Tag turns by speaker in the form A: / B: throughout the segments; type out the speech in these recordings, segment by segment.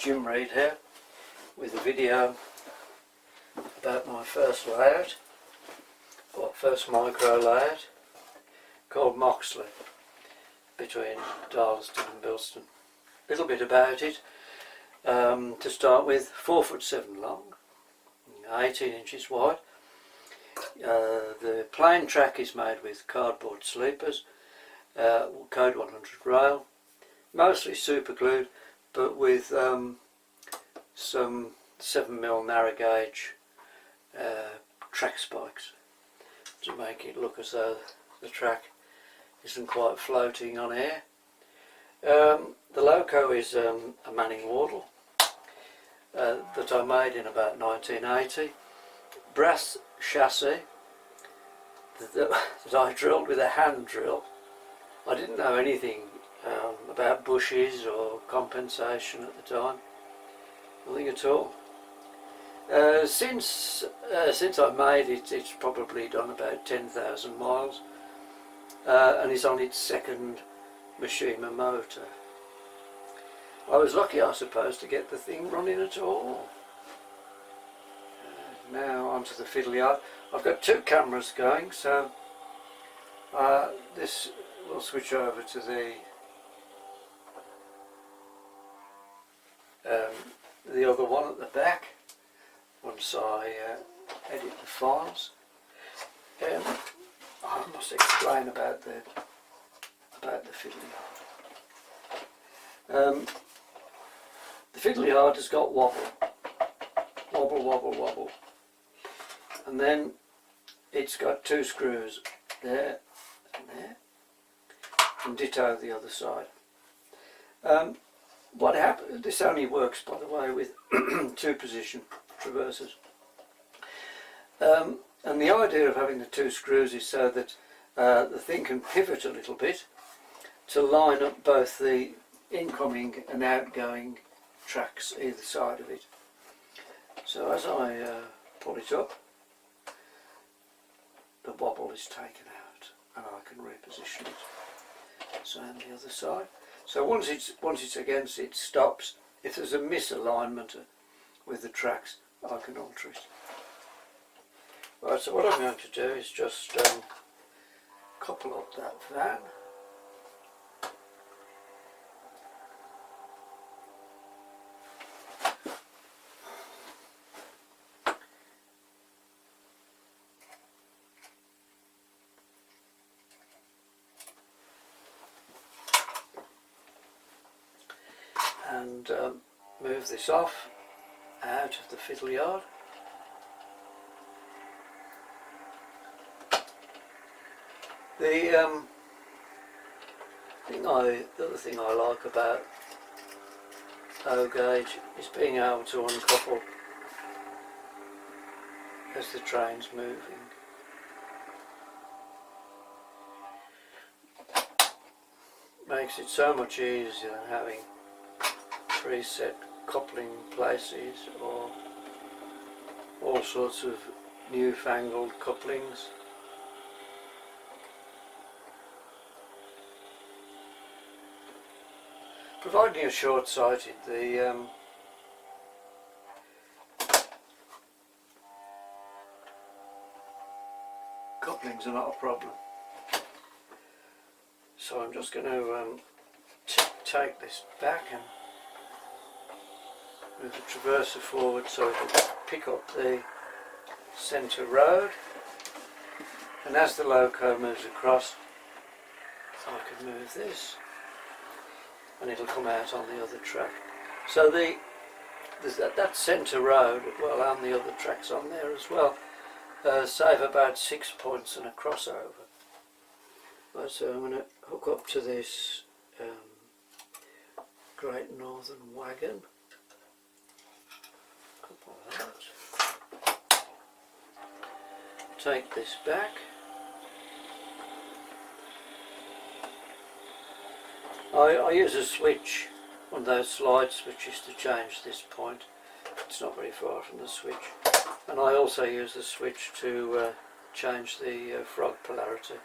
A: Jim Reed here with a video about my first layout, or first micro layout, called Moxley, between Darlaston and Bilston. A little bit about it. To start with, 4'7" long, 18 inches wide. The plain track is made with cardboard sleepers, code 100 rail, mostly super glued, but with some 7mm narrow gauge track spikes to make it look as though the track isn't quite floating on air. The loco is a Manning Wardle that I made in about 1980. Brass chassis that I drilled with a hand drill. I didn't know anything about bushes or compensation at the time, nothing at all. Since I made it, it's probably done about 10,000 miles, and it's on its second Mishima motor. I was lucky, I suppose, to get the thing running at all. Now onto the fiddle yard. I've got two cameras going, so this will switch over to the other one at the back once I edit the files. I must explain about the fiddle yard. The fiddle yard has got wobble, and then it's got two screws there and there, and ditto the other side. What happened? This only works, by the way, with two position traverses. And the idea of having the two screws is so that the thing can pivot a little bit to line up both the incoming and outgoing tracks either side of it. So as I pull it up, the wobble is taken out and I can reposition it. Same the other side. So once it's against it, stops. If there's a misalignment with the tracks, I can alter it. Right, so what I'm going to do is just couple up that van. And move this off out of the fiddle yard. The other thing I like about O gauge is being able to uncouple as the train's moving. Makes it so much easier than having preset coupling places or all sorts of newfangled couplings. Providing you're short-sighted, the couplings are not a problem. So I'm just going to take this back and move the traverser forward so it will pick up the centre road, and as the loco moves across I can move this and it'll come out on the other track. So there's that centre road, well, and the other tracks on there as well, save about 6 points and a crossover. Right, so I'm going to hook up to this Great Northern wagon. Couple that. Take this back. I use a switch, one of those slide switches, to change this point. It's not very far from the switch. And I also use the switch to change the frog polarity.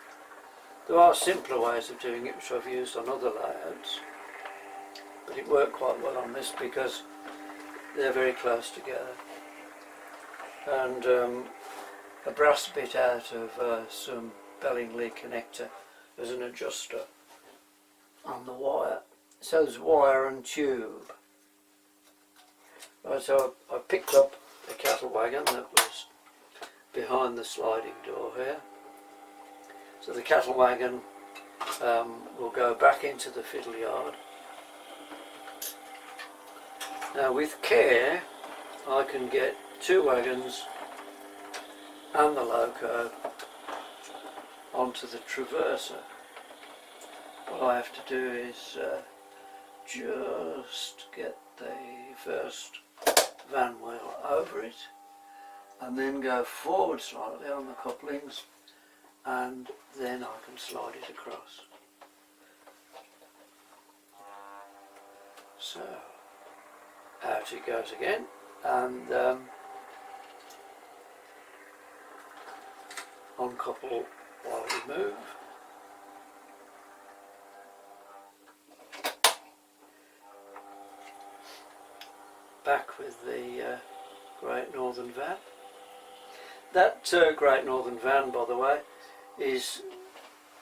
A: There are simpler ways of doing it which I've used on other layouts. but it worked quite well on this because they're very close together. And a brass bit out of some Bellingsley connector as an adjuster on the wire. So there's wire and tube. Right, so I picked up a cattle wagon that was behind the sliding door here. So the cattle wagon will go back into the fiddle yard. Now with care I can get 2 wagons and the loco onto the traverser. What I have to do is just get the first van wheel over it and then go forward slightly on the couplings, and then I can slide it across. So out it goes again, and uncouple while we move. Back with the Great Northern van. That Great Northern van, by the way, is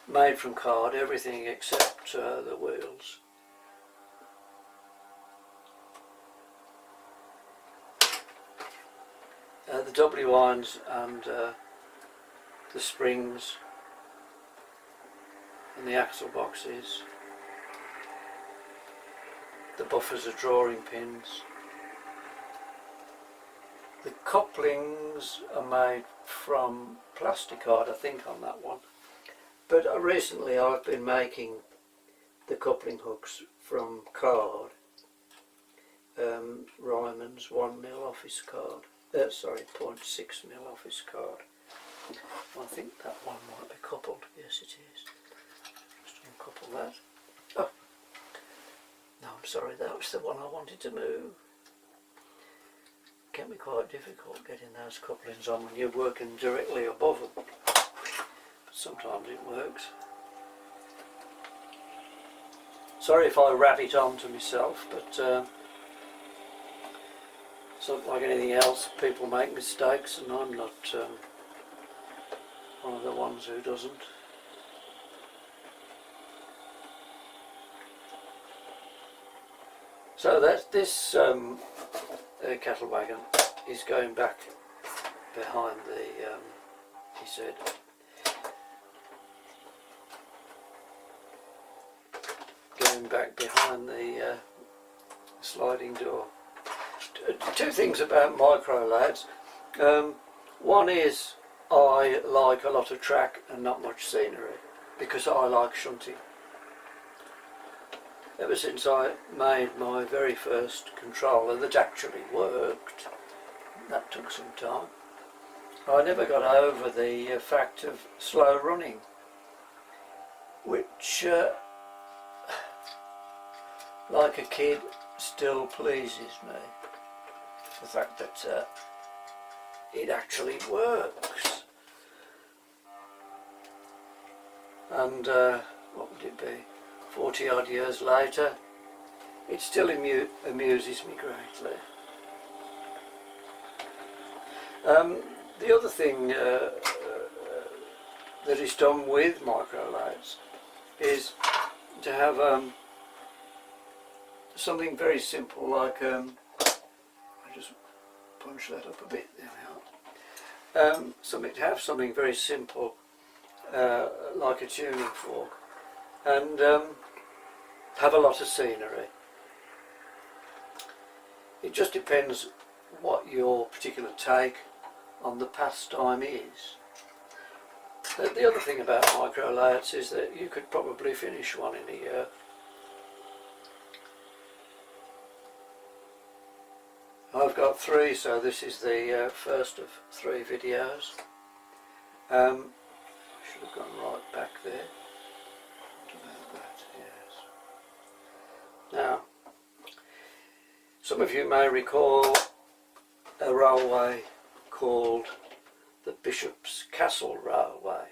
A: made from card, everything except the wheels. The W-lines and the springs and the axle boxes, the buffers are drawing pins. The couplings are made from plasticard, I think, on that one. But recently I've been making the coupling hooks from card, Ryman's 1mm office card. Sorry, 0.6mm office card. I think that one might be coupled. Yes, it is. Just uncouple that. Oh, no, I'm sorry, that was the one I wanted to move. It can be quite difficult getting those couplings on when you're working directly above them, but sometimes it works. Sorry if I wrap it on to myself, but it's not like anything else. People make mistakes, and I'm not one of the ones who doesn't. So that's this cattle wagon is going back behind the, he said, going back behind the sliding door. Two things about micro lads. One is I like a lot of track and not much scenery, because I like shunting. Ever since I made my very first controller that actually worked, that took some time, I never got over the fact of slow running, which, like a kid, still pleases me. The fact that it actually works. And what would it be? 40 odd years later, it still amuses me greatly. The other thing that is done with micro lathes is to have something very simple, like I just punch that up a bit. There we are. To have something very simple, like a tuning fork, and have a lot of scenery. It just depends what your particular take on the pastime is. The other thing about micro lathes is that you could probably finish one in a year. I've got 3, so this is the first of 3 videos. I should have gone right back there. What about that? Yes. Now, some of you may recall a railway called the Bishop's Castle Railway,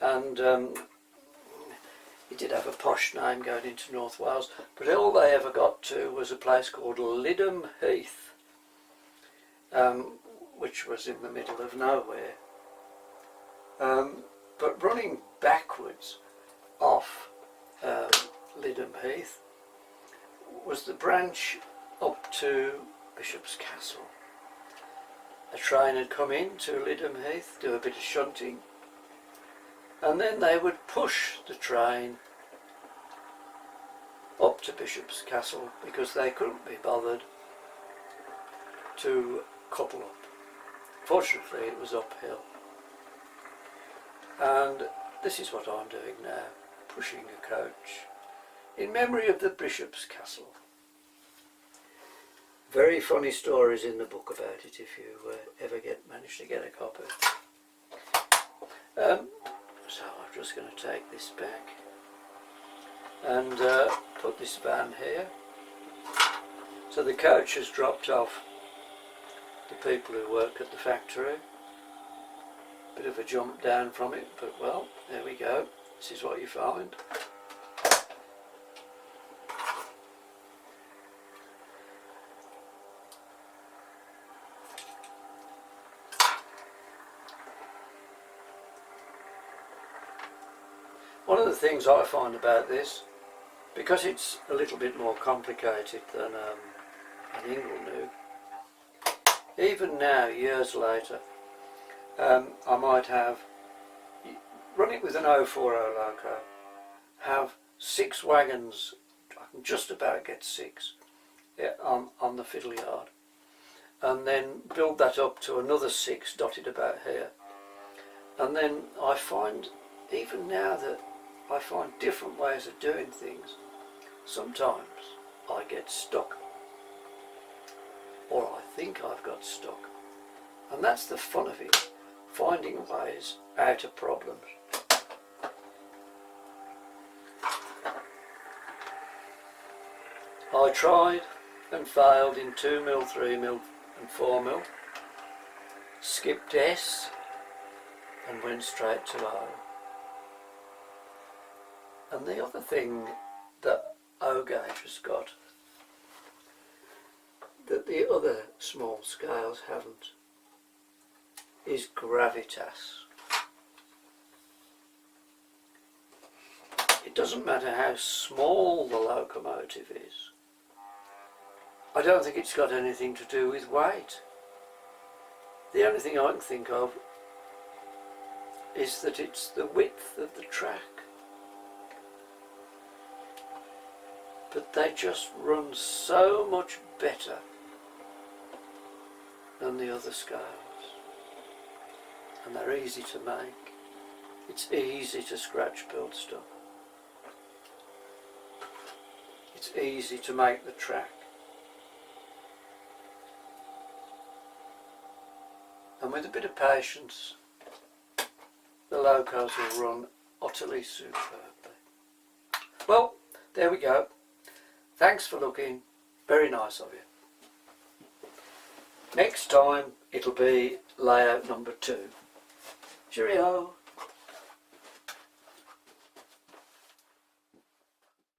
A: and did have a posh name going into North Wales, but all they ever got to was a place called Lytham Heath, which was in the middle of nowhere. But running backwards off Lytham Heath was the branch up to Bishop's Castle. A train had come in to Lytham Heath, do a bit of shunting, and then they would push the train up to Bishop's Castle because they couldn't be bothered to couple up. Fortunately, it was uphill. And this is what I'm doing now, pushing a coach in memory of the Bishop's Castle. Very funny stories in the book about it if you ever manage to get a copy. So I'm just going to take this back and put this van here. So the coach has dropped off the people who work at the factory. Bit of a jump down from it, but well, there we go. This is what you find. One of the things I find about this, because it's a little bit more complicated than an ingle new, even now, years later, I might have, run it with an 040 loco, have 6 wagons, I can just about get 6 on the fiddle yard, and then build that up to another 6 dotted about here. And then I find, even now that I find different ways of doing things, sometimes I get stuck, or I think I've got stuck, and that's the fun of it, finding ways out of problems. I tried and failed in 2mm, 3mm and 4mm, skipped S and went straight to O. And the other thing that O gauge has got that the other small scales haven't is gravitas. It doesn't matter how small the locomotive is. I don't think it's got anything to do with weight. The only thing I can think of is that it's the width of the track. But they just run so much better than the other scales. And they're easy to make. It's easy to scratch build stuff. It's easy to make the track. And with a bit of patience, the locos will run utterly superbly. Well, there we go. Thanks for looking. Very nice of you. Next time it'll be layout number 2. Cheerio.